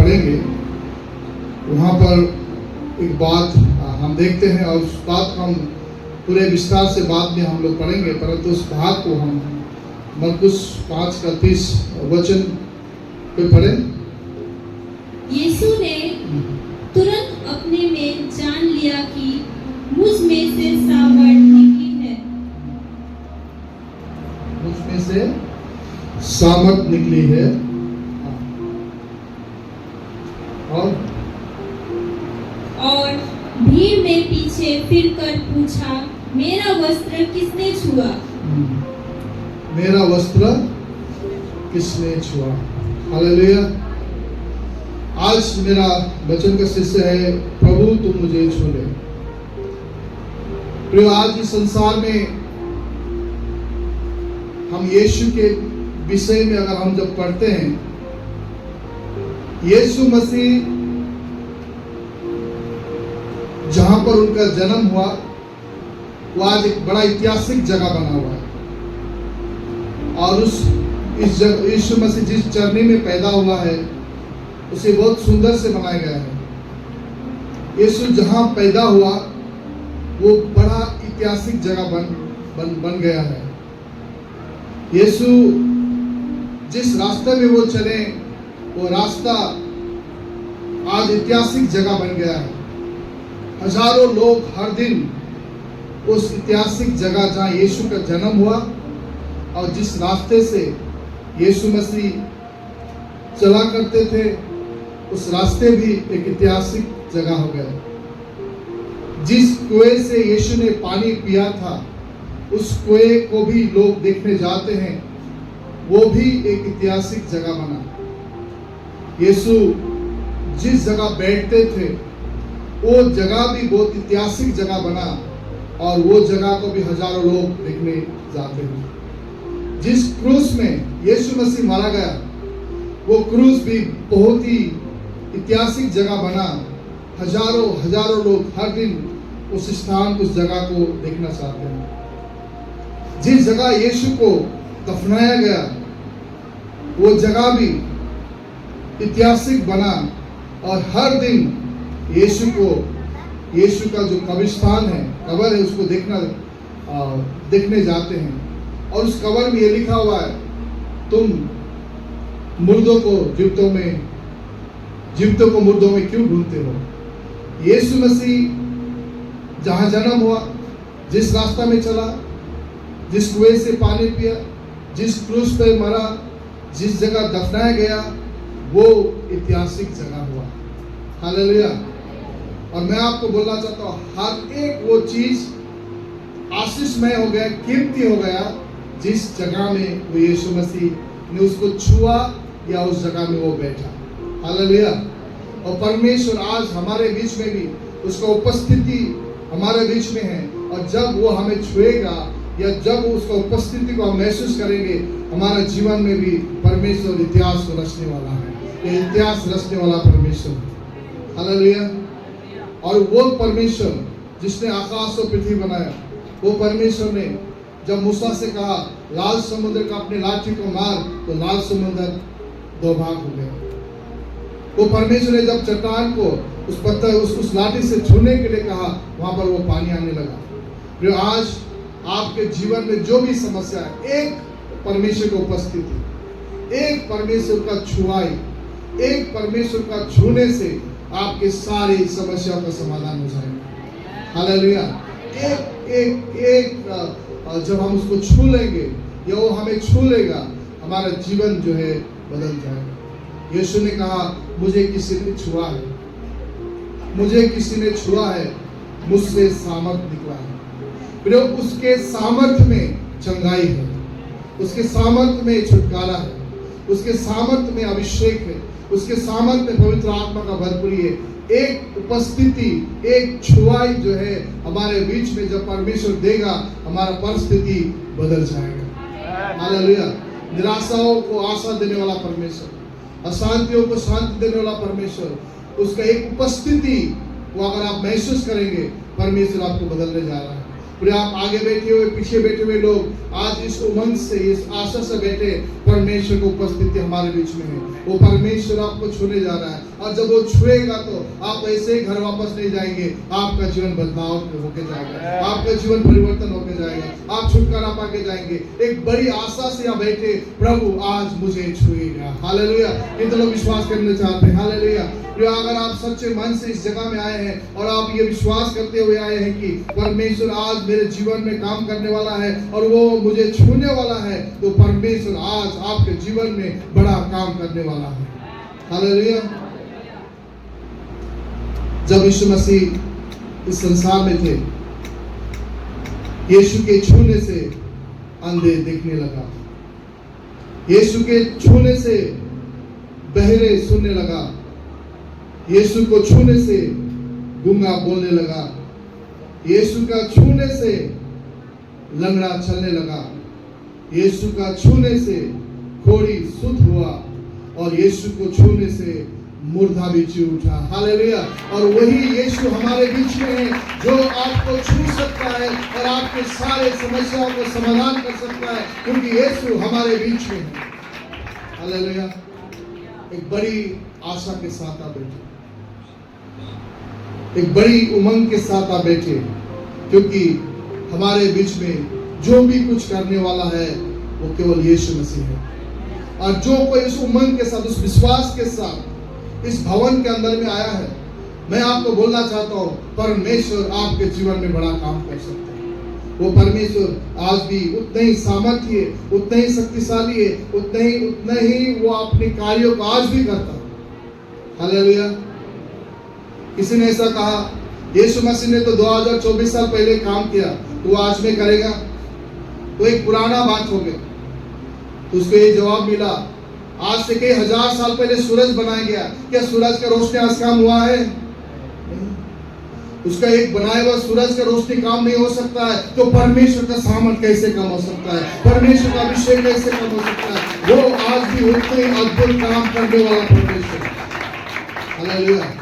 पढ़ेंगे वहाँ पर एक बात हम देखते हैं, और उस बात को हम पूरे विस्तार से बाद में हम लोग पढ़ेंगे, परंतु उस भाग को हम मरकुस 5:30 वचन पे पढ़ें। यीशु ने तुरंत अपने में जान लिया कि मुझ में से सामर्थ निकली है। मुझ में से सामर्थ निकली है। और भीड़ में पीछे फिरकर पूछा, मेरा वस्त्र किसने छुआ? मेरा वस्त्र किसने छुआ? हालेलुया। आज मेरा वचन का शीर्षक है, प्रभु तुम मुझे छू ले। प्रिय, आज इस संसार में हम यीशु के विषय में अगर हम जब पढ़ते हैं, यीशु मसीह जहां पर उनका जन्म हुआ वो आज एक बड़ा ऐतिहासिक जगह बना हुआ है, और इस यीशु मसीह जिस चरनी में पैदा हुआ है उसे बहुत सुंदर से बनाया गया है। यीशु जहां पैदा हुआ वो बड़ा ऐतिहासिक जगह बन गया है। यीशु जिस रास्ते में वो चले वो रास्ता आज ऐतिहासिक जगह बन गया है। हजारों लोग हर दिन उस ऐतिहासिक जगह जहां यीशु का जन्म हुआ और जिस रास्ते से यीशु मसीह चला करते थे, उस रास्ते भी एक ऐतिहासिक जगह हो गया। जिस कुएं से यीशु ने पानी पिया था, उस कुएं को भी लोग देखने जाते हैं, वो भी एक ऐतिहासिक जगह बना। यीशु जिस जगह बैठते थे वो जगह भी बहुत ऐतिहासिक जगह बना, और वो जगह को भी हजारों लोग देखने जाते हैं। जिस क्रूस में यीशु मसीह मारा गया, वो क्रूस भी बहुत ही ऐतिहासिक जगह बना। हजारों लोग हर दिन उस स्थान, उस जगह को देखना चाहते हैं। जिस जगह यीशु को दफनाया गया, वो जगह भी ऐतिहासिक बना, और हर दिन यीशु का जो कब्रिस्तान है, कब्र है, उसको देखने जाते हैं। और उस कब्र में ये लिखा हुआ है, तुम मुर्दों को जीवितों को मुर्दों में क्यों ढूंढते हो? यीशु मसीह जहां जन्म हुआ, जिस रास्ता में चला, जिस कुएं से पानी पिया, जिस क्रूस पर मरा, जिस जगह दफनाया गया, वो ऐतिहासिक जगह हुआ। हालेलुया। और मैं आपको बोलना चाहता हूँ, हर एक वो चीज आशीषमय हो गया, कीमती हो गया, जिस जगह में वो यीशु मसीह ने उसको छुआ या उस जगह में वो बैठा। हालेलुया। और परमेश्वर आज हमारे बीच में भी उसका उपस्थिति हमारे बीच में है, और जब वो हमें छुएगा या जब उसका उपस्थिति को हम महसूस करेंगे, हमारे जीवन में भी परमेश्वर इतिहास को रचने वाला है। ये इतिहास रचने वाला परमेश्वर। हालेलुया। और वो परमेश्वर जिसने आकाश और पृथ्वी बनाया, वो परमेश्वर ने जब मूसा से कहा लाल समुद्र का अपने लाठी को मार, तो लाल समुद्र दो भाग हो गया। वो परमेश्वर ने जब चट्टान को उस लाठी से छूने के लिए कहा, वहां पर वो पानी आने लगा। जो आज आपके जीवन में जो भी समस्या है, एक परमेश्वर की उपस्थिति, एक परमेश्वर का छुआई, एक परमेश्वर का छूने से आपके सारी समस्याओं का समाधान हो जाएगा। हालेलुया। एक जब हम उसको छू लेंगे या वो हमें छू लेगा, हमारा जीवन जो है बदल जाएगा। यीशु ने कहा, मुझे किसी ने छुआ है, मुझे किसी ने छुआ है, मुझसे सामर्थ निकला है। फिर उसके सामर्थ में चंगाई है, उसके सामर्थ में छुटकारा है, उसके सामर्थ में अभिषेक है, उसके सामर्थ में पवित्र आत्मा का भरपूरी है। एक उपस्थिति, एक छुआई जो है हमारे बीच में जब परमेश्वर देगा, हमारा परिस्थिति बदल जाएगा। हालेलुया। निराशाओं को आशा देने वाला परमेश्वर, अशांतियों को शांति देने वाला परमेश्वर, उसका एक उपस्थिति वो अगर आप महसूस करेंगे, परमेश्वर आपको बदलने जा रहा है। फिर आप आगे बैठे हुए, पीछे बैठे हुए लोग आज इस उमंग से, इस आशा से बैठे परमेश्वर की उपस्थिति हमारे बीच में है। वो परमेश्वर आपको छूने जा रहा है, और जब वो छुएगा तो आप ऐसे ही घर वापस नहीं जाएंगे। आपका जीवन बदलाव होके जाएगा, आपका जीवन परिवर्तन होके जाएगा, आप छुटकारा पाके जाएंगे। एक बड़ी आशा से यहाँ बैठे, प्रभु आज मुझे छुएगा। हालेलुया। कितने लोग विश्वास करने चाहते हैं? हालेलुया। अगर आप सच्चे मन से इस जगह में आए हैं और आप ये विश्वास करते हुए आए हैं कि परमेश्वर आज मेरे जीवन में काम करने वाला है और वो मुझे छूने वाला है, तो परमेश्वर आज आपके जीवन में बड़ा काम करने वाला है। हालेलुया। जब यीशु मसीह इस संसार में थे, यीशु के छूने से अंधे देखने लगा, यीशु के छूने से बहरे सुनने लगा, यीशु को छूने से गूंगा बोलने लगा, यीशु का छूने से लंगड़ा चलने लगा, यीशु का छूने से घोड़ी शुद्ध हुआ, और यीशु को छूने से मुर्दा भी जी उठा। हालेलुया। और वही यीशु हमारे बीच में है, जो आपको छू सकता है और आपके सारे समस्याओं को समाधान कर सकता है, क्योंकि यीशु हमारे बीच में है। हालेलुया। एक बड़ी आशा के साथ आप बैठे, एक बड़ी उमंग के साथ आप बैठे, क्योंकि हमारे बीच में जो भी कुछ करने वाला है वो केवल यीशु मसीह है। और जो कोई इस उमंग के साथ, उस विश्वास के साथ इस भवन के अंदर में आया है, मैं आपको बोलना चाहता हूँ, परमेश्वर आपके जीवन में बड़ा काम कर सकता है। वो परमेश्वर आज भी उतना ही सामर्थ्य है, उतना ही शक्तिशाली है, उतना ही वो अपने कार्यों को आज भी करता है। हालेलुया। किसी ने ऐसा कहा, यीशु मसीह ने तो 2024 साल पहले काम किया, तो वो आज में करेगा? तो एक पुराना बात हो गया। तो उसको ये जवाब मिला, आज से कई हजार साल पहले सूरज बनाया गया, क्या सूरज का रोशनी आज काम हुआ है? उसका एक बनाया हुआ सूरज का रोशनी काम नहीं हो सकता है, तो परमेश्वर का सामर्थ कैसे काम हो सकता है? परमेश्वर का अभिषेक कैसे काम हो सकता है? वो आज भी उतने अद्भुत काम करने वाला परमेश्वर। हालेलुया।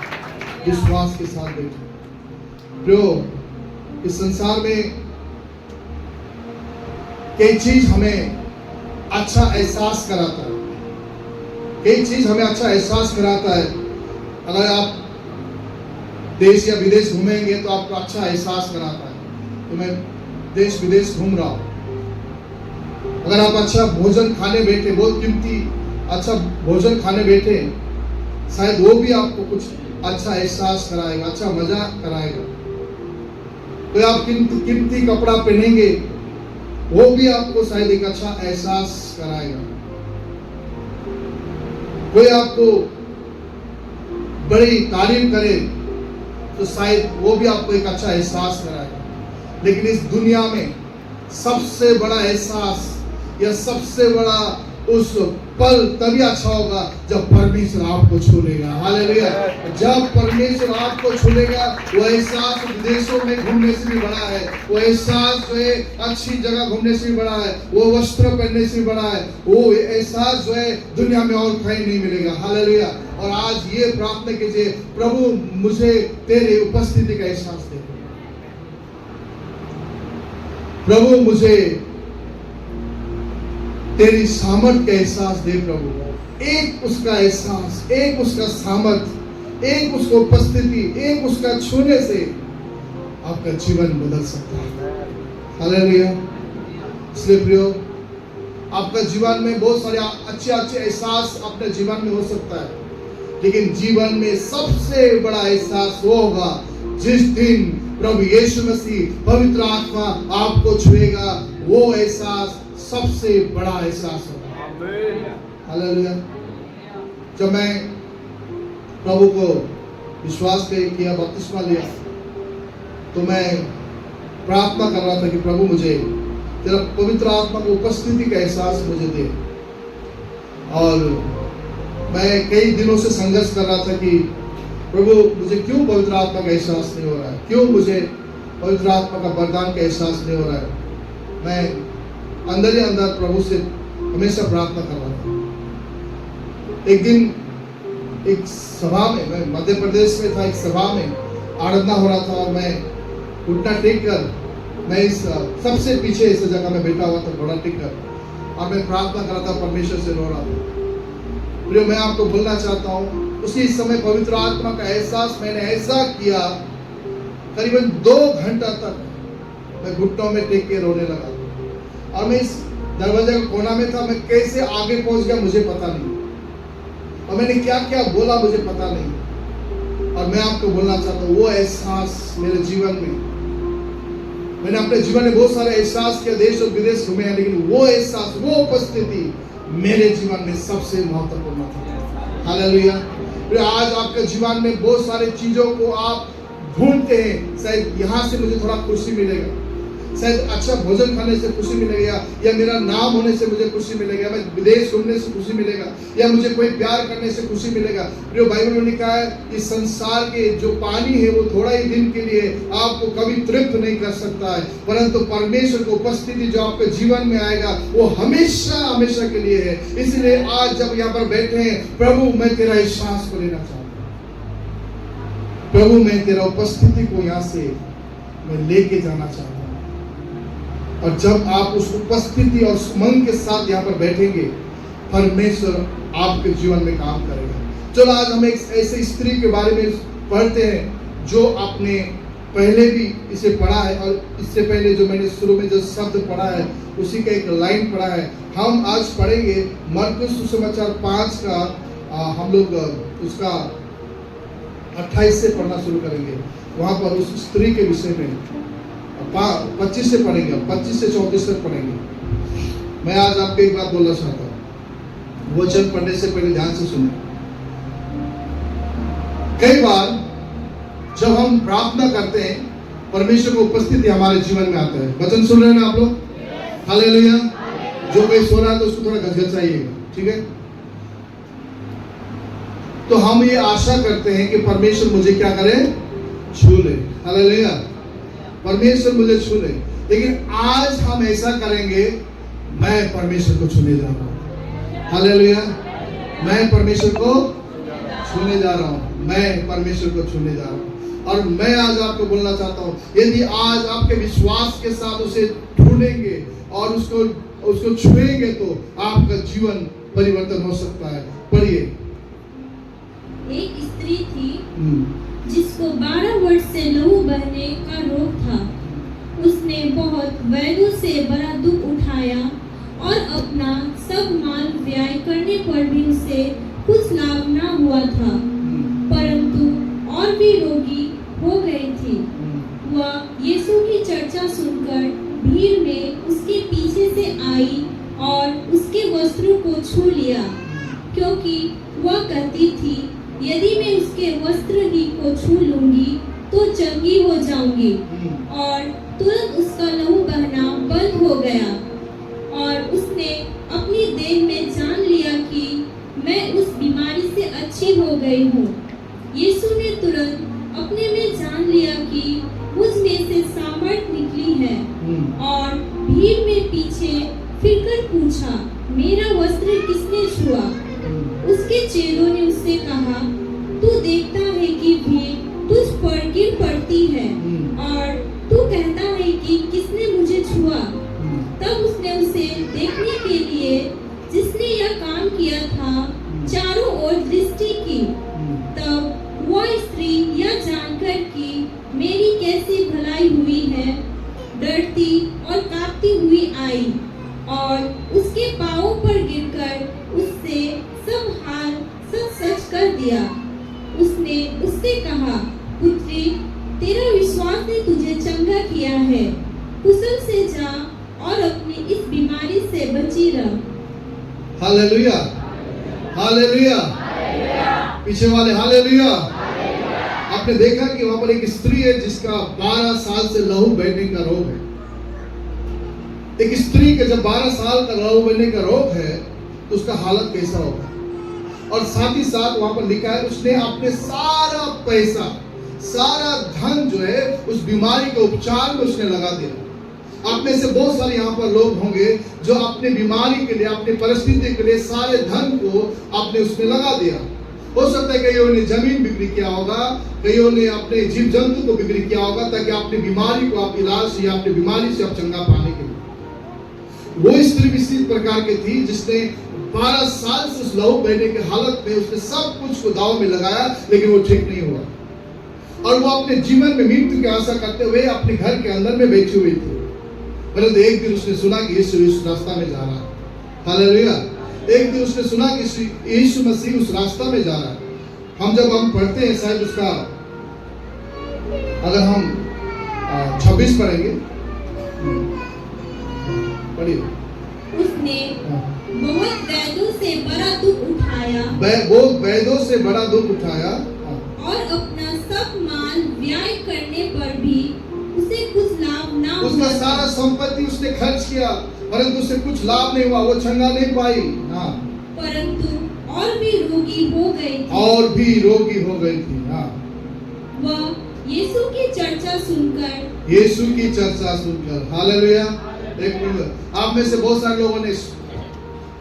विश्वास के साथ बैठे। जो इस संसार में कई चीज हमें अच्छा एहसास कराता है, कई चीज हमें अच्छा एहसास कराता है। अगर आप देश या विदेश घूमेंगे तो आपको अच्छा एहसास कराता है। तो मैं देश विदेश घूम रहा हूँ, अगर आप अच्छा भोजन खाने बैठे, बहुत कीमती अच्छा भोजन खाने बैठे, शायद वो भी आपको कुछ अच्छा एहसास कराएगा, अच्छा मजा कराएगा। तो आप कीमती कपड़ा पहनेंगे, वो भी आपको शायद एक अच्छा एहसास कराएगा। कोई आपको बड़ी तारीफ करे तो शायद वो भी आपको एक अच्छा एहसास कराएगा। लेकिन इस दुनिया में सबसे बड़ा एहसास या सबसे बड़ा उस पल तभी अच्छा होगा जब परमेश्वर आपको छू लेगा। हालेलुया। जब परमेश्वर आपको छू लेगा, वो एहसास विदेशों में घूमने से भी बड़ा है, वो एहसास जो है अच्छी जगह घूमने से भी बड़ा है, वो वस्त्र पहनने से भी बड़ा है, वो एहसास जो है दुनिया में और कहीं नहीं मिलेगा। हालेलुया। और आज ये प्रार्थना कीजिए, प्रभु मुझे तेरे उपस्थिति का एहसास दे, प्रभु मुझे तेरी सामर्थ का एहसास दे प्रभु। एक उसका एहसास, एक उसका सामर्थ, एक उसको उपस्थिति, एक उसका छूने से आपका जीवन बदल सकता है। हालेलुया। इसलिए प्रियो, आपका जीवन में बहुत सारे अच्छे अच्छे एहसास अपने जीवन में हो सकता है, लेकिन जीवन में सबसे बड़ा एहसास वो होगा जिस दिन प्रभु यीशु मसीह पवित्र आत्मा आपको छुएगा। वो एहसास सबसे बड़ा एहसास होगा। हालेलुया। जब मैं प्रभु को विश्वास किया, बपतिस्मा लिया, तो मैं प्रार्थना कर रहा था कि प्रभु मुझे तेरा पवित्र आत्मा की उपस्थिति का एहसास मुझे दे। और मैं कई दिनों से संघर्ष कर रहा था कि प्रभु मुझे क्यों पवित्र आत्मा का एहसास नहीं हो रहा है, क्यों मुझे पवित्र आत्मा का वरदान का एहसास नहीं हो रहा है। मैं अंदर ही अंदर प्रभु से हमेशा प्रार्थना कर रहा था। एक दिन एक सभा में, मैं मध्य प्रदेश में था, एक सभा में आराधना हो रहा था और मैं घुटना टेक कर मैं इस सबसे पीछे इस जगह में बैठा हुआ था, घोड़ा टिककर, और मैं प्रार्थना कर रहा था, परमेश्वर से रो रहा था। प्रियो, मैं आपको बोलना चाहता हूँ, उसी समय पवित्र आत्मा का एहसास मैंने ऐसा किया, करीबन 2 घंटा तक मैं घुटनों में टेक के रोने लगा। और मैं इस दरवाजे के कोना में था, मैं कैसे आगे पहुंच गया मुझे पता नहीं, और मैंने क्या क्या बोला मुझे पता नहीं। और मैं आपको बोलना चाहता हूँ, वो एहसास मेरे जीवन में, मैंने अपने जीवन में बहुत सारे एहसास किया, देश और विदेश घूमे हैं, लेकिन वो एहसास, वो उपस्थिति मेरे जीवन में सबसे महत्वपूर्ण था। हालेलुया। आज आपके जीवन में बहुत सारे चीजों को आप ढूंढते हैं, शायद यहाँ से मुझे थोड़ा खुशी मिलेगा, शायद अच्छा भोजन खाने से खुशी मिलेगा, या मेरा नाम होने से मुझे खुशी मिलेगा, मैं विदेश घूमने से खुशी मिलेगा, या मुझे कोई प्यार करने से खुशी मिलेगा। जो बाइबल में लिखा है कि संसार के जो पानी है वो थोड़ा ही दिन के लिए आपको कभी तृप्त नहीं कर सकता है, परंतु परमेश्वर की उपस्थिति जो आपके जीवन में आएगा वो हमेशा हमेशा के लिए है। इसलिए आज जब यहाँ पर बैठे हैं, प्रभु मैं तेरा एहसास को लेना चाहता हूँ, प्रभु मैं तेरा उपस्थिति को यहाँ से मैं लेके जाना चाहता हूँ। और जब आप उस उपस्थिति और उमंग के साथ यहाँ पर बैठेंगे, परमेश्वर आपके जीवन में काम करेगा। चलो आज हम एक ऐसे स्त्री के बारे में पढ़ते हैं जो आपने पहले भी इसे पढ़ा है, और इससे पहले जो मैंने शुरू में जो शब्द पढ़ा है उसी का एक लाइन पढ़ा है। हम आज पढ़ेंगे मरकुस सुसमाचार 5 का, हम लोग उसका 28 से पढ़ना शुरू करेंगे। वहाँ पर उस स्त्री के विषय में 25 से पढ़ेंगे, 25 से 34 तक पढ़ेंगे। मैं आज आपको एक बात बोलना चाहता हूँ, वचन पढ़ने से पहले ध्यान से सुने। कई बार जब हम प्रार्थना करते हैं, परमेश्वर की उपस्थिति हमारे जीवन में आता है। वचन सुन रहे हैं ना आप लोग? हालेलुया। जो कोई सो रहा है तो उसको थोड़ा घसघसाइएगा, ठीक है? तो हम ये आशा करते हैं कि परमेश्वर मुझे क्या करे, छू ले। हालेलुया, परमेश्वर मुझे छू ले। लेकिन आज हम ऐसा करेंगे, मैं परमेश्वर को छूने जा रहा हूं। हालेलुया, मैं परमेश्वर को छूने जा रहा हूं, मैं परमेश्वर को छूने जा रहा हूं। और मैं आज आपको बोलना चाहता हूं, यदि आज आपके विश्वास के साथ उसे ढूंढेंगे और उसको छुएंगे तो आपका जीवन परिवर्तन हो सकता है। पढ़िए। एक स्त्री थी जिसको 12 वर्ष से लहू बहने का रोग था। उसने बहुत वैद्यों से बड़ा दुख उठाया और अपना सब माल व्यय करने पर भी उसे कुछ लाभ न हुआ था, परंतु और भी रोगी हो गई थी। वह यीशु की चर्चा सुनकर भीड़ में उसके पीछे से आई और उसके वस्त्रों को छू लिया, क्योंकि वह कहती थी, यदि मैं उसके वस्त्र ही को छू लूंगी तो चंगी हो जाऊंगी। और तुरंत उसका लहू बहना बंद हो गया और उसने अपनी देह में जान लिया कि मैं उस बीमारी से अच्छी हो गई हूँ। यीशु ने तुरंत अपने में जान लिया कि मुझ में से सामर्थ निकली है, और भीड़ में पीछे फिरकर पूछा, मेरा वस्त्र किसने छुआ? उसके चेलों ने उससे कहा, तू देखता है कि भीड़ तुझ पर गिर पड़ती है और तू कहता है कि किसने मुझे छुआ? तब उसने उसे देखने के लिए जिसने यह काम किया था चारों ओर दृष्टि की। तब वह स्त्री यह जानकर कि मेरी कैसी भलाई हुई है, डरती और कांपती हुई आई और उसके पांवों पर गिरकर उससे सब हाल सच कर दिया। उसने उससे कहा, पुत्री, तेरा विश्वास ने तुझे चंगा किया है, कुशल से जा और अपनी इस बीमारी से बची रह। हालेलुया, हालेलुया, पीछे वाले हालेलुया। आपने देखा कि वहां पर एक स्त्री है जिसका 12 साल से लहू बहने का रोग है। एक स्त्री का जब 12 साल का लहू बहने का रोग है तो उसका हालत कैसा होगा? और साथ ही साथ वहां पर लिखा है, उसने अपने सारा पैसा, सारा धन जो है उस बीमारी के उपचार में उसने लगा दिया। आप में से बहुत सारे यहाँ पर लोग होंगे जो अपने बीमारी के लिए, अपनी परिस्थिति के लिए सारे धन को आपने उसमें लगा दिया। हो सकता है कईयों ने जमीन बिक्री किया होगा, कईयों ने अपने जीव जंतु को बिक्री किया होगा, ताकि अपनी बीमारी को आप इलाज से या अपनी बीमारी से आप चंगा पाने के लिए। वो स्त्री भी इसी प्रकार की थी जिसने 12 साल से उस लहू बहने की हालत में उसने सब कुछ को दाव में लगाया, लेकिन वो ठीक नहीं हुआ और वो अपने जीवन में मृत्यु की आशा करते हुए अपने घर के अंदर में बैठी हुई थी। परंतु एक दिन उसने सुना कि यीशु इस रास्ता में जा रहा है। हालेलुया। एक दिन उसने सुना कि यीशु मसीह उस रास्ता में जा रहा है। जब हम पढ़ते हैं शायद उसका, अगर हम 26 पढ़ेंगे, पढ़िए। उसने बहुत वैदों से बड़ा दुख उठाया, वो वैदों से बड़ा दुख उठाया और अपना सब माल व्यय करने पर भी उसे कुछ लाभ ना हुआ। उसका सारा संपत्ति उसने खर्च किया, परंतु उसे कुछ लाभ नहीं हुआ, वो चंगा नहीं पाई। हाँ, परंतु और भी रोगी हो गई थी। और भी रोगी हो गई थी। हाँ, वह यीशु की चर्चा सुनकर, यीशु की चर्चा सुनकर, हालेलुया। एक मिनट, आप में से बहुत सारे लोगों ने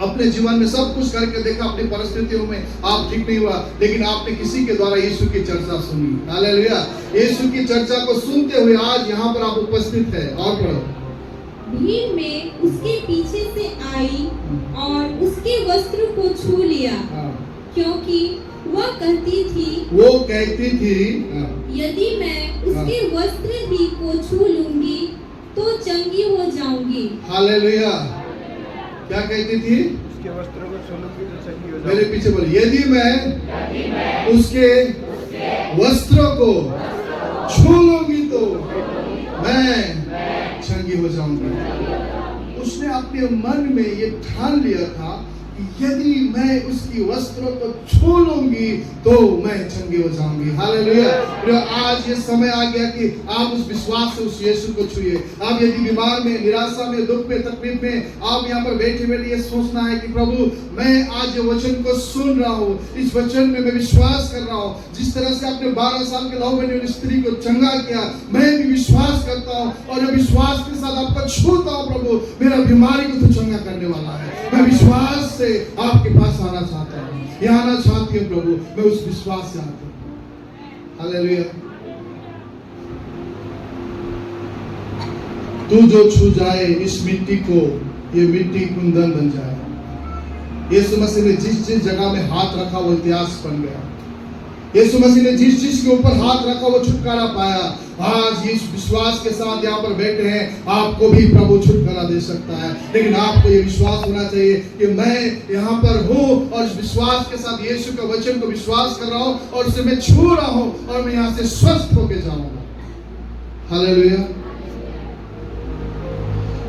अपने जीवन में सब कुछ करके देखा, अपनी परिस्थितियों में आप ठीक नहीं हुआ, लेकिन आपने किसी के द्वारा यीशु की चर्चा सुनी। हालेलुया। यीशु की चर्चा को सुनते हुए आज यहाँ पर आप उपस्थित है। और पढ़ो। भीड़ में उसके पीछे से आई और उसके वस्त्र को छू लिया, क्योंकि वह कहती थी यदि मैं उसके वस्त्र ही को छू लूंगी तो चंगी हो जाऊंगी। हालेलुया। क्या कहती थी? उसके वस्त्रों को छू लूंगी तो चंगी हो जाऊंगी। मेरे पीछे बोलिए, यदि मैं उसके वस्त्रों को छू लूंगी तो मैं चंगी हो जाऊंगी। उसने अपने मन में ये ठान लिया था कि यदि मैं उसकी वस्त्रों को छू लूंगी तो मैं चंगी हो जाऊंगी। हालेलुया। आज ये समय आ गया कि आप उस विश्वास से उस यीशु को छुइए। आप यदि बीमार में, निराशा में, दुख में, तकलीफ में आप यहाँ पर बैठे बैठे ये सोचना है कि प्रभु मैं आज ये वचन को सुन रहा हूँ, इस वचन में मैं विश्वास कर रहा हूँ। जिस तरह से आपने 12 साल के लहू बहने वाली स्त्री को चंगा किया, मैं भी विश्वास करता हूँ और विश्वास के साथ आपको छूता हूँ। प्रभु मेरा बीमारी को तो चंगा करने वाला है। मैं विश्वास से आपके पास आना चाहता हूँ, यहाँ आना चाहती हूँ प्रभु, मैं उस विश्वास से आता हूँ। हालेलुया। तू जो छू जाए इस मिट्टी को, ये मिट्टी कुंदन बन जाए। यीशु मसीह ने जिस जिस जगह में हाथ रखा वो इतिहास बन गया। यीशु मसीह ने जिस चीज के ऊपर हाथ रखा वो छुटकारा पाया। आज इस विश्वास के साथ यहाँ पर बैठे हैं, आपको भी प्रभु छुटकारा दे सकता है। लेकिन आपको ये विश्वास होना चाहिए कि मैं यहाँ पर हूँ और इस विश्वास के साथ यीशु के वचन को विश्वास कर रहा हूँ और उसे मैं छू रहा हूँ और मैं यहाँ से स्वस्थ होके जाऊंगा। हालेलुया।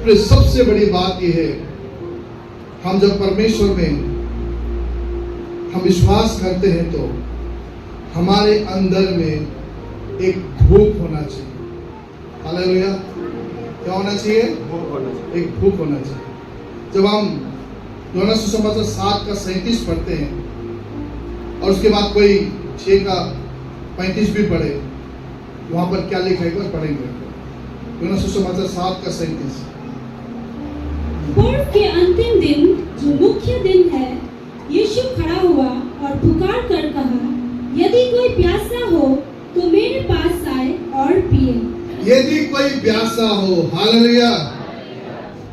तो सबसे बड़ी बात यह है, हम जब परमेश्वर में हम विश्वास करते हैं तो हमारे अंदर में एक भूख होना चाहिए। हालेलुया। क्या होना चाहिए? एक भूख होना चाहिए। जब हम यूहन्ना सुसमाचार 7:37 पढ़ते हैं और उसके बाद कोई 6:35 भी पढ़े, वहां पर क्या लिखा है एक बार पढ़ेंगे। यूहन्ना सुसमाचार 7:37। पर्व के अंतिम दिन जो मुख्य दिन है, यीशु खड़ा हुआ और पुकार कर कहा, यदि कोई प्यासा हो तो मेरे पास आए और पिए। यदि कोई प्यासा हो, हालेलुया।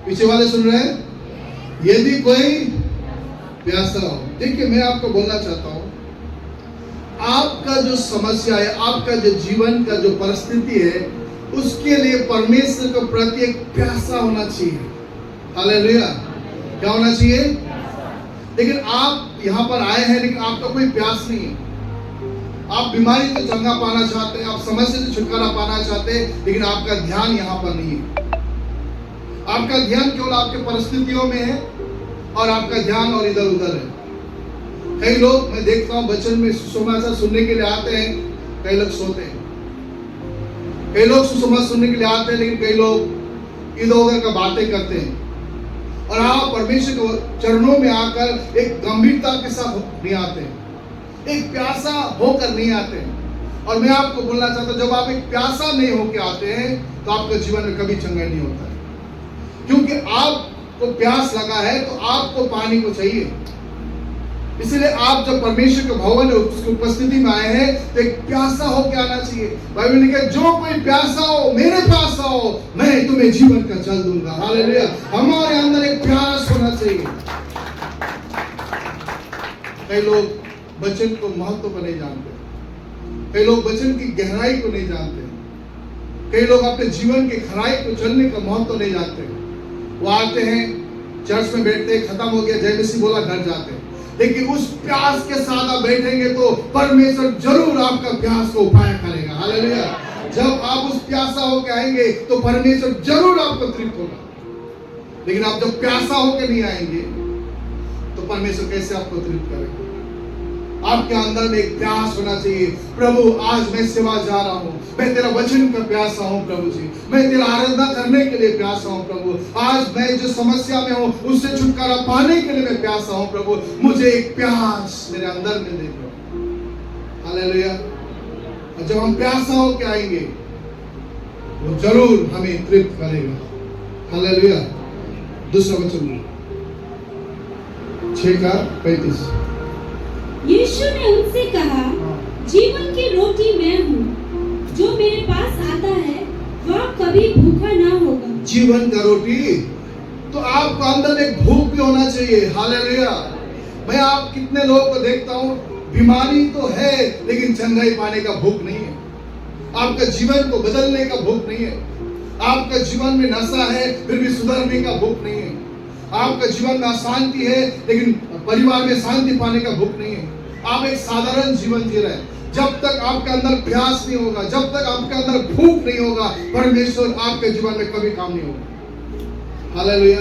पीछे वाले सुन रहे हैं? यदि कोई प्यासा हो। देखिए, मैं आपको बोलना चाहता हूं, आपका जो समस्या है, आपका जो जीवन का जो परिस्थिति है, उसके लिए परमेश्वर के प्रति एक प्यासा होना चाहिए। हालेलुया। क्या होना चाहिए? लेकिन आप यहाँ पर आए हैं लेकिन आपका कोई प्यास नहीं है। आप बीमारी से चंगा पाना चाहते हैं, आप समस्या से छुटकारा पाना चाहते हैं, लेकिन आपका ध्यान यहाँ पर नहीं है। आपका ध्यान केवल आपके परिस्थितियों में है और आपका ध्यान और इधर उधर है। कई लोग मैं देखता हूँ वचन में सुसमाचार सुनने के लिए आते हैं, कई लोग सोते हैं। कई लोग सुसमाचार सुनने के लिए आते हैं लेकिन कई लोग इधर उधर का बातें करते हैं। और आप परमेश्वर के चरणों में आकर एक गंभीरता के साथ नहीं आते, एक प्यासा होकर नहीं आते। और मैं आपको बोलना चाहता हूं, जब आप एक प्यासा नहीं होकर आते हैं तो आपका जीवन में कभी चंगा नहीं होता है। क्योंकि आपको प्यास लगा है तो आपको पानी को चाहिए। इसलिए आप जब परमेश्वर के भवन में उसकी उपस्थिति में आए हैं तो एक प्यासा हो के आना चाहिए। बाइबल ने कहा जो कोई प्यासा हो मेरे पास आओ, मैं तुम्हें जीवन का जल दूंगा। हालेलुया। हमारे अंदर एक प्यास होना चाहिए। कई लोग वचन को महत्व को नहीं जानते, कई लोग वचन की गहराई को नहीं जानते, कई लोग अपने जीवन की खराई को चलने का महत्व नहीं जानते। वो आते हैं, चर्च में बैठते, खत्म हो गया, जय मसीह बोला, घर जाते हैं। लेकिन उस प्यास के साथ आप बैठेंगे तो परमेश्वर जरूर आपका प्यास को उपाय करेगा। हालेलुया। जब आप उस प्यासा होकर आएंगे तो परमेश्वर जरूर आपको तृप्त होगा। लेकिन आप जब प्यासा होकर नहीं आएंगे तो परमेश्वर कैसे आपको तृप्त करेगा? आपके अंदर में एक प्यास होना चाहिए। प्रभु आज मैं सेवा जा रहा हूँ, मैं तेरा वचन का प्यासा हूँ प्रभु जी, मैं तेरा आराधना करने के लिए प्यासा हूँ प्रभु। आज मैं जो समस्या में हूँ उससे छुटकारा पाने के लिए मैं प्यासा हूँ प्रभु। मुझे एक प्यास मेरे अंदर में दे प्रभु। हालेलुया। और जब हम प्यासा होकर आएंगे वो जरूर हमें तृप्त करेगा। हालेलुया। दूसरा वचन 6:35। यीशु ने उनसे कहा, जीवन की रोटी मैं हूँ, जो मेरे पास आता है वह कभी भूखा ना होगा। जीवन का रोटी, तो आपको अंदर एक भूख भी होना चाहिए। हालेलुया। मैं आप कितने लोगों को देखता हूँ, बीमारी तो है लेकिन चंगाई पाने का भूख नहीं है। आपका जीवन को बदलने का भूख नहीं है। आपका जीवन में नशा है फिर भी सुधरने का भूख नहीं है। आपका जीवन में अशांति है लेकिन परिवार में शांति पाने का भूख नहीं है। आप एक साधारण जीवन जी रहे हैं। जब तक आपके अंदर प्यास नहीं होगा, जब तक आपके अंदर भूख नहीं होगा, परमेश्वर आपके जीवन में कभी काम नहीं होगा। हालेलुया।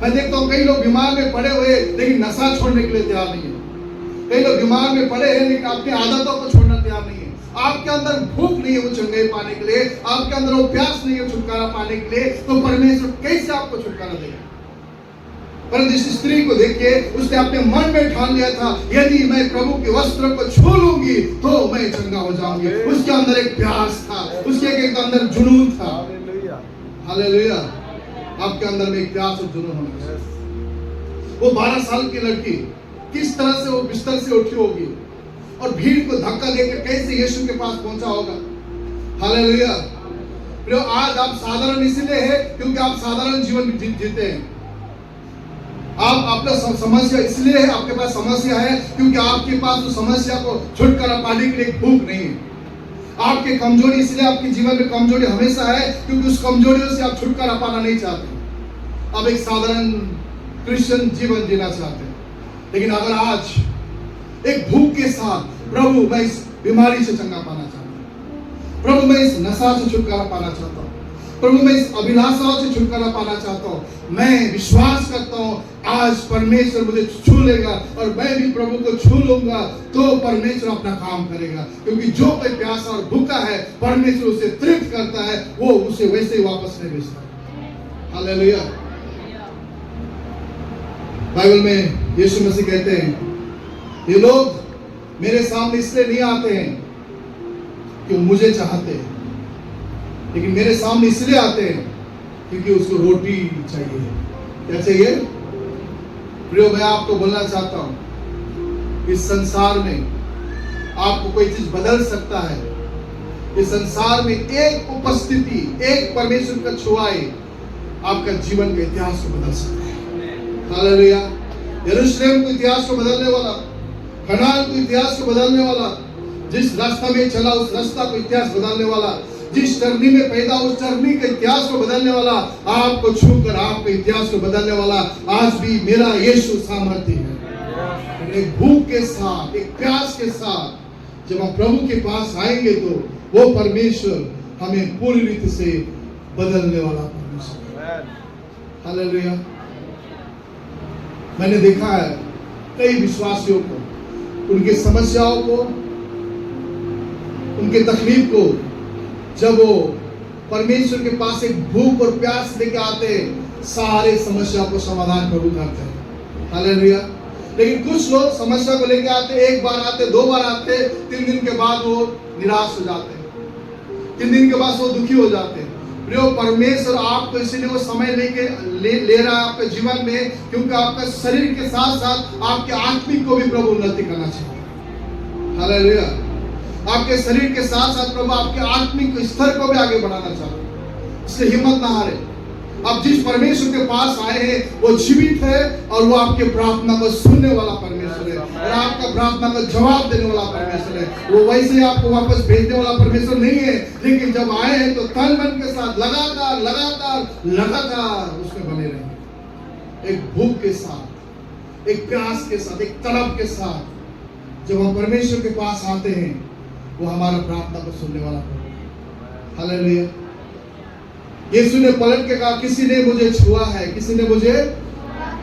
मैं देखता हूँ कई लोग बीमार में पड़े हुए लेकिन नशा छोड़ने के लिए तैयार नहीं है। कई लोग बीमार में पड़े हैं लेकिन अपनी आदतों को छोड़ना तैयार नहीं है। आपके अंदर भूख नहीं है वो चंगाई पाने के लिए, आपके अंदर वो प्यास नहीं है छुटकारा पाने के लिए, तो परमेश्वर कैसे आपको छुटकारा देगा? परंतु इस स्त्री को देखिए, उसने अपने मन में ठान लिया था, यदि मैं प्रभु के वस्त्र को छू लूंगी तो मैं चंगा हो जाऊंगी। उसके अंदर एक प्यास था, उसके अंदर जुनून था। हालेलुया। आपके अंदर में एक प्यास और जुनून होना चाहिए। वो 12 साल की लड़की किस तरह से वो बिस्तर से उठी होगी और भीड़ को धक्का देकर कैसे यीशु के पास पहुंचा होगा। हालेलुया। आज आप साधारण इसलिए है क्योंकि आप साधारण जीवन जीते हैं। आप अपना समस्या इसलिए है, आपके पास समस्या है क्योंकि आपके पास उस समस्या को छुटकारा पाने के लिए भूख नहीं है। आपकी कमजोरी इसलिए आपके जीवन में कमजोरी हमेशा है क्योंकि उस कमजोरियों से आप छुटकारा पाना नहीं चाहते। आप एक साधारण क्रिश्चियन जीवन जीना चाहते हैं। लेकिन अगर आज एक भूख के साथ, प्रभु मैं इस बीमारी से चंगा पाना चाहता हूँ, प्रभु मैं इस नशा से छुटकारा पाना चाहता हूँ, प्रभु मैं इस अभिलाषाओं से छुटकारा पाना चाहता हूँ, मैं विश्वास करता हूँ आज परमेश्वर मुझे छू लेगा और मैं भी प्रभु को छू लूंगा तो परमेश्वर अपना काम करेगा। क्योंकि जो कोई प्यासा और भूखा है परमेश्वर उसे तृप्त करता है, वो उसे वैसे ही वापस नहीं भेजता। हालेलुया। बाइबल में यीशु मसीह कहते हैं, ये लोग मेरे सामने इसलिए नहीं आते हैं कि वो मुझे चाहते हैं, लेकिन मेरे सामने इसलिए आते हैं क्योंकि उसको रोटी चाहिए। क्या चाहिए? प्रियो, मैं आपको बोलना चाहता हूं, इस संसार में आपको कोई चीज बदल सकता है। इस संसार में एक उपस्थिति, एक परमेश्वर का छुआई आपका जीवन के इतिहास को बदल सकता है। हालेलुया। यरूशलेम को इतिहास को बदलने वाला, कनान को इतिहास को बदलने वाला, जिस रास्ता में चला उस रास्ता को इतिहास बदलने वाला, जिस चरनी में पैदा उस चरनी के इतिहास को बदलने वाला, आपको छूकर आपके इतिहास को बदलने वाला आज भी मेरा यीशु सामर्थ्य है। एक भूख के साथ, एक प्यास के साथ जब हम प्रभु के पास आएंगे तो वो परमेश्वर हमें पूरी रीति से बदलने वाला परमेश्वर। हालेलुया। मैंने देखा है कई विश्वासियों को, उनकी समस्याओं को, उनके तकलीफ को, जब वो परमेश्वर के पास एक भूख और प्यास लेके आते हैं, सारे समस्या को समाधान प्रभु करते हैं। हालेलुया। लेकिन कुछ लोग समस्या को लेके आते, एक बार आते, 2 बार आते, 3 दिन के बाद वो निराश हो जाते हैं, 3 दिन के बाद वो दुखी हो जाते हैं। प्रियो परमेश्वर आपको इसीलिए वो समय ले रहा है आपके जीवन में, क्योंकि आपका शरीर के साथ साथ आपके आत्मिक को भी प्रभु उन्नति करना चाहता है। हालेलुया। आपके शरीर के साथ साथ प्रभु आपके आत्मिक स्तर को भी आगे बढ़ाना चाहता है। इसलिए हिम्मत ना हारे। अब जिस परमेश्वर के पास आए हैं वो जीवित है और वो आपके प्रार्थना को सुनने वाला परमेश्वर है और आपका प्रार्थना का जवाब देने वाला परमेश्वर है। वो वैसे ही आपको वापस भेजने वाला परमेश्वर नहीं है, लेकिन जब आए हैं तो तन मन के साथ लगातार लगातार लगातार उसमें बने रहेंगे, एक भूख के साथ, एक प्यास के साथ, एक तड़प के साथ। जब हम परमेश्वर के पास आते हैं वो हमारा प्रार्थना को सुनने वाला परमेश्वर। हालेलुया। यीशु ने पलट के कहा, किसी ने मुझे छुआ है, किसी ने मुझे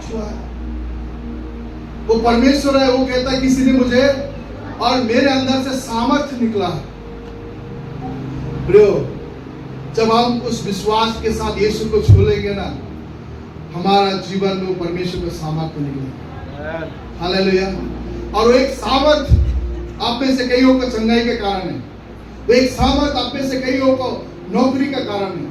छुआ है। वो परमेश्वर है, वो कहता है किसी ने मुझे, और मेरे अंदर से सामर्थ्य निकला है। प्रियो, जब हम उस विश्वास के साथ यीशु को छू लेंगे ना, हमारा जीवन में वो परमेश्वर का सामर्थ्य निकलेगा। हालेलुया। और वो एक सामर्थ्य आप में से कईयों को चंगाई के कारण है, वो एक सामर्थ्य आप में से कईयों को नौकरी का कारण है,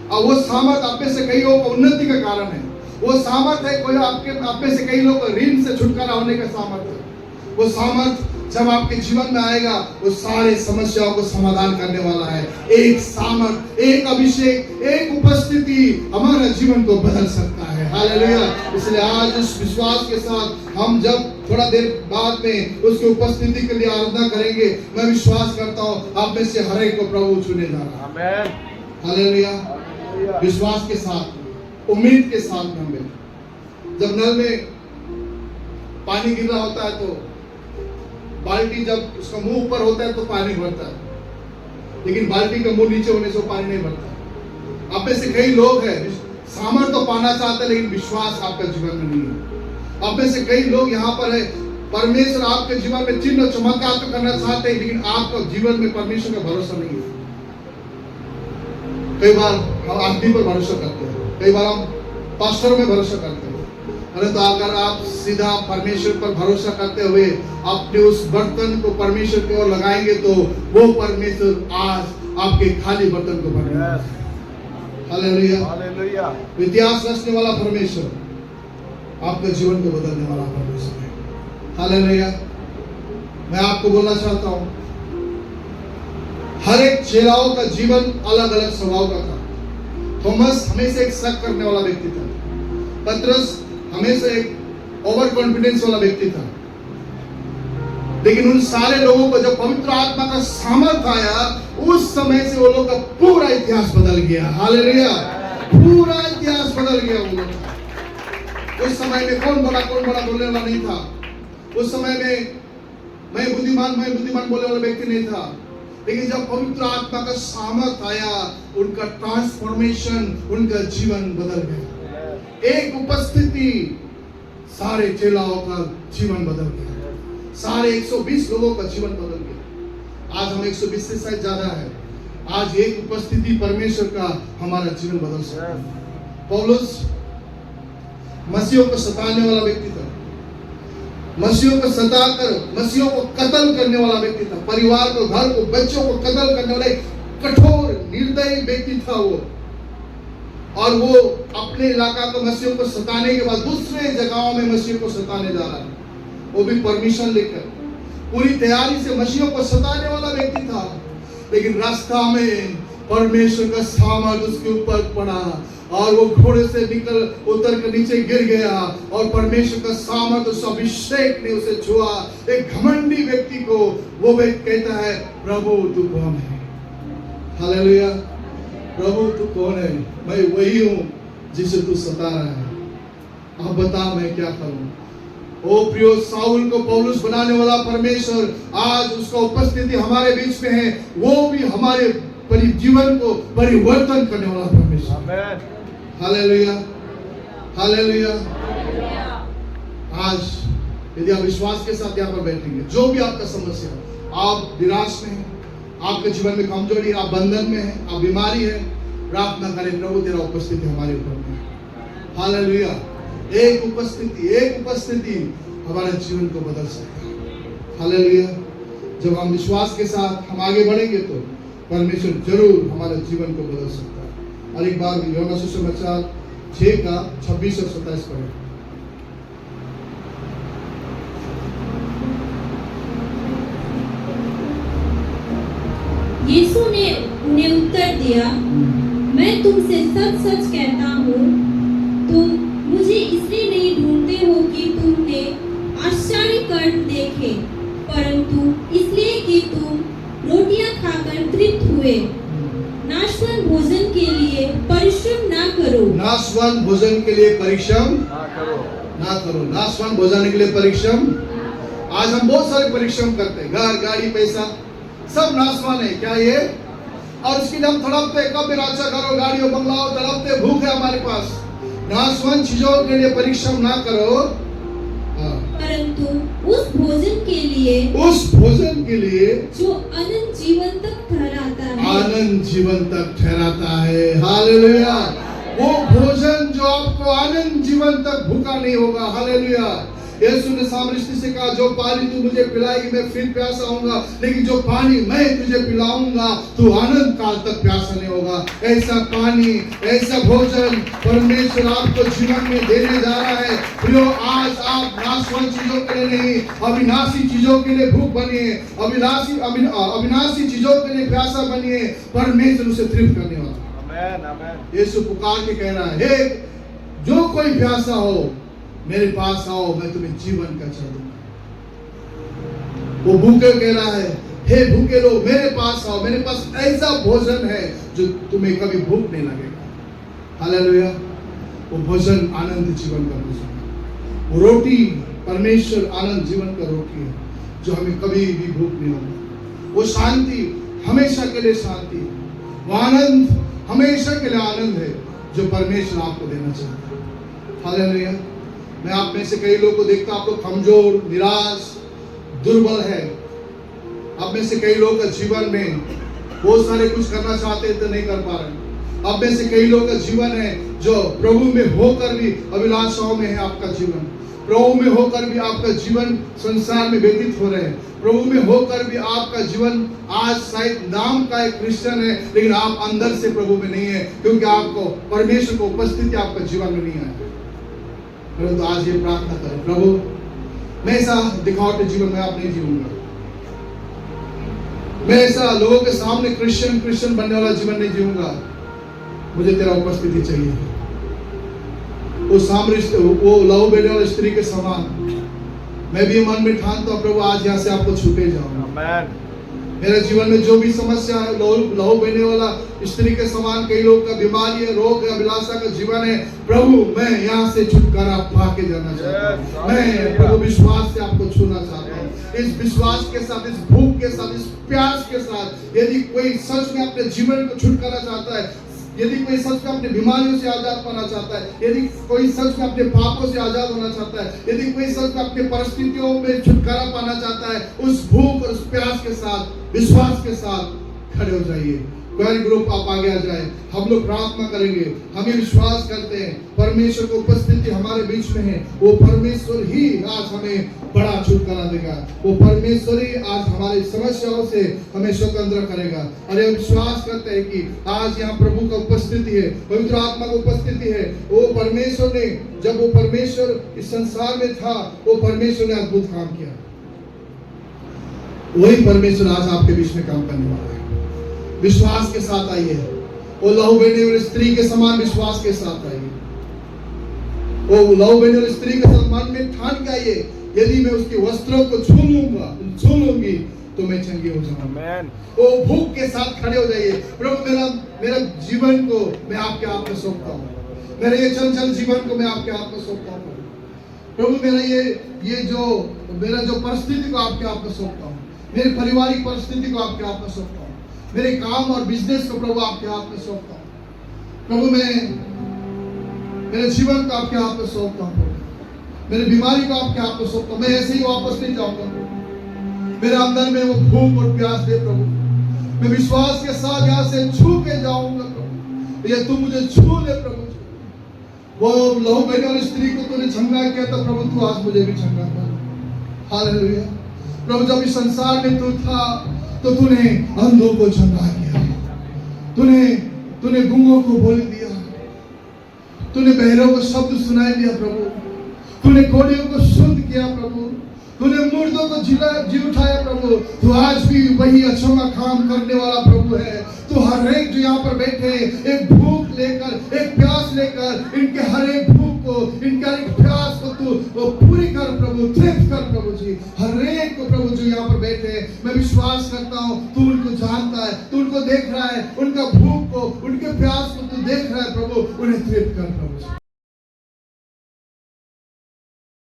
और वो सामर्थ आप में से कई लोगों को उन्नति का कारण है। वो सामर्थ है कोई आप में से कई लोगों को ऋण से छुटकारा होने का सामर्थ है। वो सामर्थ जब आपके जीवन में आएगा वो सारे समस्याओं को समाधान करने वाला है। एक सामर्थ, एक अभिषेक, एक उपस्थिति हमारा जीवन को बदल सकता है। हालेलुया। इसलिए आज इस विश्वास के साथ हम जब थोड़ा देर बाद में उसकी उपस्थिति के लिए आराधना करेंगे, मैं विश्वास करता हूँ आप में से हर एक को प्रभु चुने जा रहा है। हालेलुया। विश्वास के साथ, उम्मीद के साथ में हमें, जब नल में पानी गिर रहा होता है तो बाल्टी जब उसका मुंह ऊपर होता है तो पानी भरता है, लेकिन बाल्टी का मुंह नीचे होने से वो पानी नहीं भरता। आप में से कई लोग हैं सामर्थ्य तो पाना चाहते हैं लेकिन विश्वास आपका जीवन में नहीं है। आप में से कई लोग यहाँ पर है, परमेश्वर आपके जीवन में चिन्ह चमत्कार तो करना चाहते हैं लेकिन आपका जीवन में परमेश्वर का भरोसा नहीं है। कई बार हम आदमी पर भरोसा करते हैं, कई बार हम पास्टर में भरोसा करते हैं। अरे तो अगर आप सीधा परमेश्वर पर भरोसा करते हुए अपने उस बर्तन को परमेश्वर की ओर लगाएंगे तो वो परमेश्वर आज आपके खाली बर्तन को भरेगा। हालेलुया। हालेलुया। इतिहास रचने वाला परमेश्वर आपके जीवन को बदलने वाला परमेश्वर है। हालेलुया। मैं आपको बोलना चाहता हूँ, हर एक चेलाओं का जीवन अलग अलग स्वभाव का था। थॉमस हमेशा एक शक करने वाला व्यक्ति था। पतरस हमेशा एक ओवर कॉन्फिडेंस वाला व्यक्ति था। लेकिन उन सारे लोगों को जब पवित्र आत्मा का सामर्थ आया, उस समय से वो लोग का पूरा इतिहास बदल गया। हालेलुया। पूरा इतिहास बदल गया वो लोग का। उस समय में कौन बड़ा बोलने वाला नहीं था। उस समय में मैं बुद्धिमान बोलने वाला व्यक्ति नहीं था। लेकिन जब पवित्र आत्मा का सामर्थ आया, उनका ट्रांसफॉर्मेशन, उनका जीवन बदल गया। एक उपस्थिति सारे चेलाओं का जीवन बदल गया। सारे 120 लोगों का जीवन बदल गया। आज हम 120 से शायद ज्यादा है। आज एक उपस्थिति परमेश्वर का हमारा जीवन बदल सकता है। पौलुस मसीहों को सताने वाला व्यक्ति था। मसीहों को सताकर मसीहों को कत्ल करने वाला व्यक्ति था। परिवार को, घर को, बच्चों को कत्ल करने वाला एक कठोर निर्दयी व्यक्ति था वो। और वो अपने इलाका को मसीहों को सताने के बाद दूसरे जगहों में मसीहों को सताने जा रहा है, वो भी परमिशन लेकर। पूरी तैयारी से मसीहों को सताने वाला व्यक्ति था, लेकिन रास्ता में परमेश्वर का सामर्थ उसके ऊपर पड़ा और वो घोड़े से उतर कर नीचे गिर गया और परमेश्वर का सामर्थ उस अभिषेक ने उसे छुआ। एक घमंडी व्यक्ति को वो व्यक्ति कहता है, प्रभु तू कौन है? हालेलुया। प्रभु तू कौन है? मैं वही हूँ जिसे तू सता रहा है, अब बता मैं क्या करूं। ओ प्रियो, साउल को पौलुस बनाने वाला परमेश्वर आज उसका उपस्थिति हमारे बीच में है। वो भी हमारे जीवन को परिवर्तन करने वाला परमेश्वर। आमीन। हालेलुया। हालेलुया। आज यदि आप विश्वास के साथ यहाँ पर बैठेंगे, जो भी आपका समस्या है, आप निराश में हैं, आपके जीवन में कमजोरी, आप बंधन में हैं, आप बीमारी है, प्रार्थना करें, प्रभु तेरा उपस्थिति हमारे ऊपर में। हालेलुया। एक उपस्थिति हमारे जीवन को बदल सकता है। हालेलुया। जब हम विश्वास के साथ हम आगे बढ़ेंगे तो परमेश्वर जरूर हमारे जीवन को बदल सकता है। और एक बार यूहन्ना सुसमाचार 6 का 26 और 27 पढ़ें। यीशु ने उन्हें उत्तर दिया, मैं तुमसे सच सच कहता हूँ, तुम मुझे इसलिए नहीं ढूंढते हो कि तुमने आश्चर्य कर्म देखे, परंतु इसलिए कि तुम रोटियां खाकर तृप्त हुए। नाशवान भोजन के लिए परिश्रम ना करो। नाशवान भोजन के लिए परिश्रम ना करो। ना करो। नाशवान भोजन के लिए परिश्रम। आज हम बहुत सारे परिश्रम करते हैं, घर, गाड़ी, पैसा सब नाशवान है क्या ये? और इसके लिए हम तड़पते, कब मेरा अच्छा करो, गाड़ी हो, बंगला हो, तड़पते, भूख है हमारे पास। नाशवान चीजों के लिए परिश्रम ना करो, परंतु उस भोजन के लिए जो अनंत जीवन तक ठहराता है। आनंद जीवन तक ठहराता है। हालेलुया। वो भोजन जो आपको आनंद जीवन तक भूखा नहीं होगा। हालेलुया। यीशु ने सामरिस्ती से कहा, जो पानी तू मुझे पिलाएगी मैं फिर प्यासा होऊंगा, लेकिन जो पानी मैं तुझे पिलाऊंगा तू आनंद काल तक प्यासा नहीं होगा। ऐसा पानी, ऐसा भोजन परमेश्वर आपको जीवन में देने जा रहा है। प्रियो, आज आप नाशवान चीजों के लिए नहीं, अविनाशी चीजों के लिए भूख बनिए, अविनाशी चीजों के लिए प्यासा बनिए। परमेश्वर उसे तृप्त करने वाला। आमीन, आमीन। यीशु पुकार के कह रहा है, हे जो कोई प्यासा हो मेरे पास आओ, मैं तुम्हें जीवन का जल दूंगा। वो भूखे कह रहा है, हे भूखे लोग मेरे पास आओ, मेरे पास ऐसा भोजन है जो तुम्हें कभी भूख नहीं लगेगा। हालेलुया। वो भोजन आनंद जीवन का भोजन है। वो रोटी परमेश्वर आनंद जीवन का रोटी है जो हमें कभी भी भूख नहीं होगी। वो शांति हमेशा के लिए शांति है। वो आनंद हमेशा के लिए आनंद है जो परमेश्वर आपको देना चाहता है। हालेलुया। मैं आप में से कई लोगों को देखता हूं, आप लोग कमजोर, निराश, दुर्बल है। आप में से कई लोगों का जीवन में बहुत सारे कुछ करना चाहते हैं तो नहीं कर पा रहे। आप में से कई लोगों का जीवन है जो प्रभु में होकर भी अभिलाषाओं में है। आपका जीवन प्रभु में होकर भी आपका जीवन संसार में व्यतीत हो रहे हैं। प्रभु में होकर भी आपका जीवन आज शायद नाम का एक क्रिश्चियन है, लेकिन आप अंदर से प्रभु में नहीं है, क्योंकि आपको परमेश्वर को उपस्थिति आपका जीवन में नहीं है। परंतु आज ये प्रार्थना करें, प्रभु मैं ऐसा दिखावटी जीवन में आप नहीं जीऊंगा। मैं ऐसा लोगों के सामने क्रिश्चियन बनने वाला जीवन नहीं जीऊंगा। मुझे तेरा उपस्थिति चाहिए। वो लहू बहने वाली स्त्री के समान मैं भी मन में ठानता हूं, प्रभु आज यहाँ से आपको छूटे जाऊंगा। मेरे जीवन में जो भी समस्या है, लहू बहने वाला स्त्री के समान कई लोग का बीमारी है, रोग है, अभिलाषा का जीवन है, प्रभु मैं यहाँ से छुटकारा पा के जाना चाहता हूँ। मैं प्रभु विश्वास से आपको छूना चाहता हूँ। इस विश्वास के साथ, इस भूख के साथ, इस प्यास के साथ, यदि कोई सच में अपने जीवन को छुटकारा चाहता है, यदि कोई सच में अपनी बीमारियों से आजाद पाना चाहता है, यदि कोई सच में अपने पापों से आजाद होना चाहता है, यदि कोई सच में अपनी परिस्थितियों में छुटकारा पाना चाहता है, उस भूख और उस प्यास के साथ, विश्वास के साथ खड़े हो जाइए। कोई ग्रुप आप आगे आ जाए, हम लोग प्रार्थना करेंगे। हम ये विश्वास करते हैं परमेश्वर की उपस्थिति हमारे बीच में है। वो परमेश्वर ही आज हमें बड़ा छुटकारा देगा। वो परमेश्वर ही आज हमारी समस्याओं से हमें स्वतंत्र करेगा। और ये विश्वास करते हैं कि आज यहाँ प्रभु का उपस्थिति है, पवित्र आत्मा की उपस्थिति है। वो परमेश्वर ने, जब वो परमेश्वर इस संसार में था, वो परमेश्वर ने अद्भुत काम किया। वही परमेश्वर आज आपके बीच में काम करने वाला है। विश्वास के साथ आइए। वो लहू बहने वाली स्त्री के समान विश्वास के साथ आइए। वो लहू बहने वाली स्त्री के साथ मन में ठान के आइए, यदि मैं उसके वस्त्रों को छू लूंगी तो मैं चंगी हो जाऊंगा। वो भूख के साथ खड़े हो जाइए। प्रभु मेरा जीवन को मैं आपके हाथ में सौंपता हूँ। मेरे ये चंचल जीवन को मैं आपके हाथ में सौंपता हूँ। प्रभु मेरा जो परिस्थिति को आपके हाथ में सौंपता हूँ। मेरे पारिवारिक परिस्थिति को आपके हाथ में सौंपता हूँ। मेरे काम और बिजनेस को प्रभु आपके हाथ में सौंपता हूँ। प्रभु मैं मेरे जीवन को आपके हाथ में सौंपता हूँ। मेरी बीमारी को आपके हाथ में सौंपता हूँ। मैं ऐसे ही वापस नहीं जाऊंगा। मेरे अंदर में वो भूख और प्यास दे प्रभु। मैं विश्वास के साथ यहाँ से छू के जाऊंगा प्रभु। ये तू मुझे छू ले प्रभु। वो लहू बहने वाली स्त्री को तूने चंगा किया था प्रभु, तू आज मुझे भी चंगा कर। हालेलुया। प्रभु जब इस संसार में तू था तो तूने अंधों को चंगा किया। तूने गूंगों को बोल दिया, तूने बहरों को शब्द सुनाई दिया प्रभु, तूने कोढ़ियों को शुद्ध किया प्रभु, तूने मुर्दों को जी उठाया प्रभु। तू आज भी वही अछूता काम करने वाला प्रभु है। तो हर एक जो यहाँ पर बैठे एक भूख लेकर, एक प्यास लेकर, इनके हर एक भूख को, इनके हर एक प्यास को तू पूरी कर प्रभु, तृप्त कर प्रभु जी। हर एक को प्रभु जो यहाँ पर बैठे, मैं विश्वास करता हूँ तू उनको जानता है, तू उनको देख रहा है, उनका भूख को, उनके प्यास को तू देख रहा है प्रभु, उन्हें तृप्त कर प्रभु।